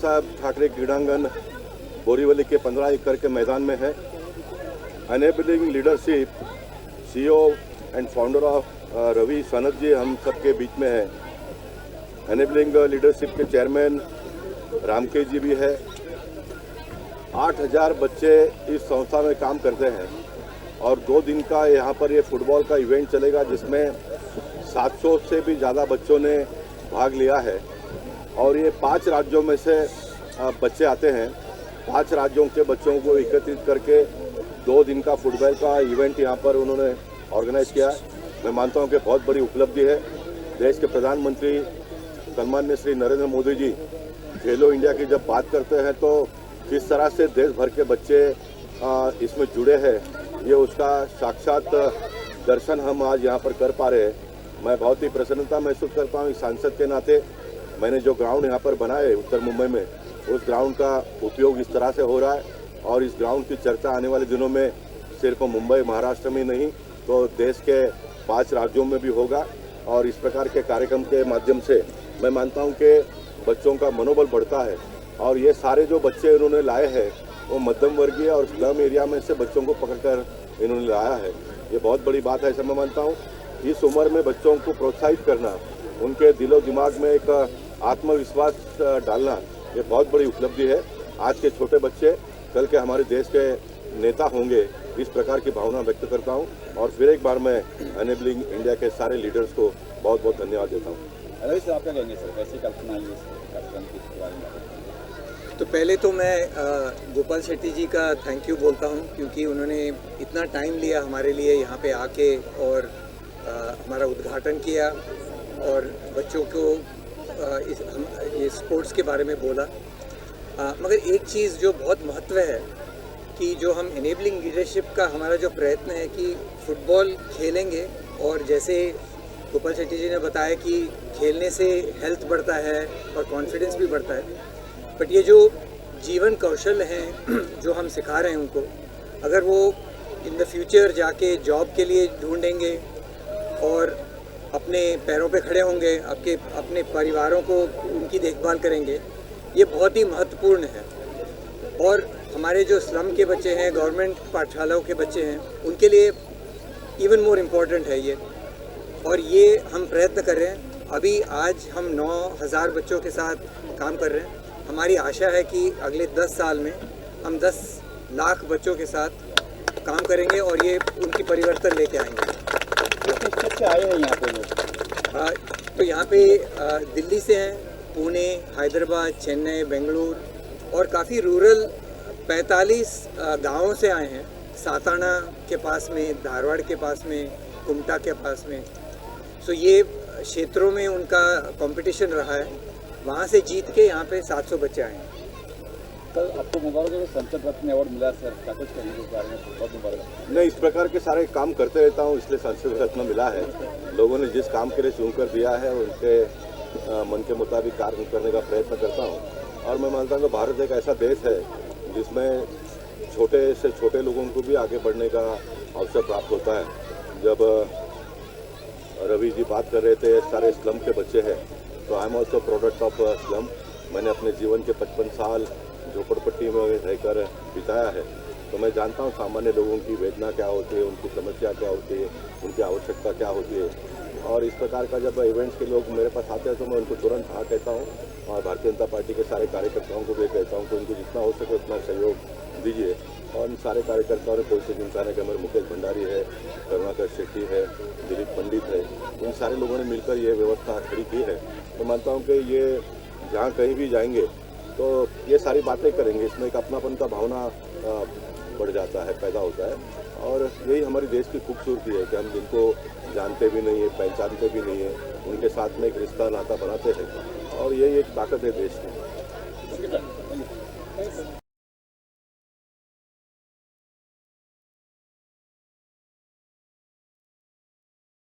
साहब ठाकरे क्रीड़ांगन बोरीवली के 15 एकड़ के मैदान में है। Enabling leadership CEO and founder of Ravi Sanat ji हम सबके बीच में है। एनेबलिंग लीडरशिप के चेयरमैन रामकेश जी भी है। 8000 बच्चे इस संस्था में काम करते हैं और 2 दिन का यहाँ पर ये फुटबॉल का इवेंट चलेगा जिसमें 700 से भी ज़्यादा बच्चों ने भाग लिया है। और ये 5 राज्यों में से बच्चे आते हैं। 5 राज्यों के बच्चों को एकत्रित करके 2 दिन का फुटबॉल का इवेंट यहाँ पर उन्होंने ऑर्गेनाइज किया है। मैं मानता हूँ कि बहुत बड़ी उपलब्धि है। देश के प्रधानमंत्री सन्मान्य श्री नरेंद्र मोदी जी खेलो इंडिया की जब बात करते हैं तो किस तरह से देश भर के बच्चे इसमें जुड़े हैं, ये उसका साक्षात दर्शन हम आज यहाँ पर कर पा रहे हैं। मैं बहुत ही प्रसन्नता महसूस करता हूँ। एक सांसद के नाते मैंने जो ग्राउंड यहाँ पर बनाए उत्तर मुंबई में, उस ग्राउंड का उपयोग इस तरह से हो रहा है और इस ग्राउंड की चर्चा आने वाले दिनों में सिर्फ मुंबई महाराष्ट्र में नहीं तो देश के 5 राज्यों में भी होगा। और इस प्रकार के कार्यक्रम के माध्यम से मैं मानता हूँ कि बच्चों का मनोबल बढ़ता है। और ये सारे जो बच्चे इन्होंने लाए हैं वो मध्यम वर्गीय और स्लम एरिया में से बच्चों को पकड़कर इन्होंने लाया है। ये बहुत बड़ी बात है, ऐसा मैं मानता हूँ। इस उम्र में बच्चों को प्रोत्साहित करना, उनके दिलो दिमाग में एक आत्मविश्वास डालना, ये बहुत बड़ी उपलब्धि है। आज के छोटे बच्चे कल के हमारे देश के नेता होंगे, इस प्रकार की भावना व्यक्त करता हूँ। और फिर एक बार मैं एनेबलिंग इंडिया के सारे लीडर्स को बहुत बहुत धन्यवाद देता हूँ। रवि सर, आप क्या कहेंगे सर, कैसी कल्पना है इस कार्यक्रम के बारे में? तो पहले तो मैं गोपाल शेट्टी जी का थैंक यू बोलता हूँ क्योंकि उन्होंने इतना टाइम लिया हमारे लिए यहाँ पे आके और हमारा उद्घाटन किया और बच्चों को ये स्पोर्ट्स के बारे में बोला। मगर एक चीज़ जो बहुत महत्व है कि जो हम एनेबलिंग लीडरशिप का हमारा जो प्रयत्न है कि फुटबॉल खेलेंगे और जैसे गोपाल शेट्टी जी ने बताया कि खेलने से हेल्थ बढ़ता है और कॉन्फिडेंस भी बढ़ता है। बट ये जो जीवन कौशल हैं जो हम सिखा रहे हैं उनको, अगर वो इन द फ्यूचर जाके जॉब के लिए ढूंढेंगे और अपने पैरों पे खड़े होंगे, अपने परिवारों को उनकी देखभाल करेंगे, ये बहुत ही महत्वपूर्ण है। और हमारे जो स्लम के बच्चे हैं, गवर्नमेंट पाठशालाओं के बच्चे हैं, उनके लिए इवन मोर इम्पॉर्टेंट है ये। और ये हम प्रयत्न कर रहे हैं। अभी आज हम 9000 बच्चों के साथ काम कर रहे हैं। हमारी आशा है कि अगले 10 साल में हम 10 लाख बच्चों के साथ काम करेंगे और ये उनकी परिवर्तन लेके आएंगे। किस आए हैं यहाँ पे लोग? तो यहाँ पे दिल्ली से हैं, पुणे, हैदराबाद, चेन्नई, बेंगलुरु और काफ़ी रूरल 45 गाँवों से आए हैं। साताना के पास में, धारवाड़ के पास में, कुमटा के पास में। सो ये क्षेत्रों में उनका कंपटीशन रहा है, वहाँ से जीत के यहाँ पे 700 बच्चे आए हैं। कल आपको मुबारक हो, संसद रत्न अवार्ड मिला सर, क्या कुछ कहेंगे इस बारे में? बहुत मुबारक। मैं इस प्रकार के सारे काम करते रहता हूँ, इसलिए संसद रत्न मिला है। लोगों ने जिस काम के लिए चुनकर दिया है उनके मन के मुताबिक कार्य करने का प्रयत्न करता हूँ। और मैं मानता हूँ कि भारत एक ऐसा देश है जिसमें छोटे से छोटे लोगों को भी आगे बढ़ने का अवसर प्राप्त होता है। जब रवि जी बात कर रहे थे सारे स्लम के बच्चे हैं, तो I am also product of slum. मैंने अपने जीवन के 55 साल झोपड़पट्टी में रहकर बिताया है, तो मैं जानता हूँ सामान्य लोगों की वेदना क्या होती है, उनकी समस्या क्या होती है, उनकी आवश्यकता क्या होती है। और इस प्रकार का जब इवेंट्स के लोग मेरे पास आते हैं तो मैं उनको तुरंत हाँ कहता हूँ और भारतीय जनता पार्टी के सारे कार्यकर्ताओं को भी कहता हूँ कि उनको जितना हो सके उतना सहयोग दीजिए। और इन सारे कार्यकर्ताओं ने कोई से इंसान है कि हमारे मुकेश भंडारी है, करुणाकर शेट्टी है, दिलीप पंडित है, इन सारे लोगों ने मिलकर ये व्यवस्था खड़ी की है। तो मानता हूँ कि ये जहाँ कहीं भी जाएंगे तो ये सारी बातें करेंगे, इसमें एक अपनापन का भावना बढ़ जाता है, पैदा होता है। और यही हमारी देश की खूबसूरती है कि हम जिनको जानते भी नहीं है, पहचानते भी नहीं है, उनके साथ में एक रिश्ता नाता बनाते हैं और यही एक ताकत है देश की।